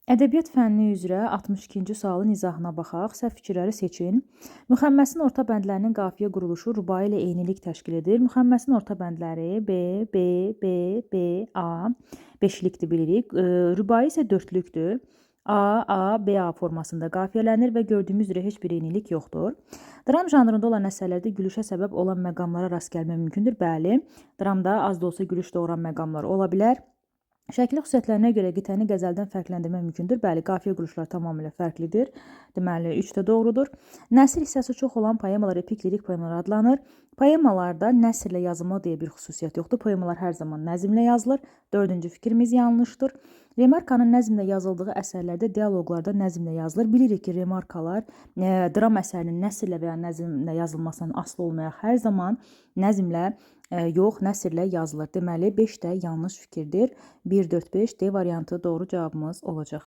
Ədəbiyyat fənni üzrə 62-ci sualın izahına baxaq. Səhv fikirləri seçin. Müxəmməsin orta bəndlərinin qafiyə quruluşu rübai ilə eynilik təşkil edir. Müxəmməsin orta bəndləri B, B, B, B, A beşlikdir bilirik. Rübai isə dördlükdür. A, A, B, A formasında qafiyələnir və gördüyümüz üzrə heç bir eynilik yoxdur. Dram janrında olan əsərlərdə gülüşə səbəb olan məqamlara rast gəlmək mümkündür. Bəli, dramda az da olsa gülüş doğuran məqamlar ola bilər. Şəkli xüsusiyyətlərinə görə qitəni qəzəldən fərqləndirmək mümkündür. Bəli, qafiyə quruluşları tamamilə fərqlidir. Deməli, 3 də doğrudur. Nəsr hissəsi çox olan poemalar epik lirik poemalar adlanır. Poemalarda nəsrlə yazılma deyə bir xüsusiyyət yoxdur. Poemalar hər zaman nəzmlə yazılır. 4-cü fikrimiz yanlışdır. Remarkanın nəzmlə yazıldığı əsərlərdə dialoqlarda nəzmlə yazılır. Bilirik ki, remarkalar dram əsərinin nəsrlə və ya nəzmlə yazılmasından asılı olmayaraq hər zaman nəzmlə yox, nəsrlə yazılır. Deməli, 5 də yanlış fikirdir. 1, 4, 5 D variantı doğru cavabımız olacaq.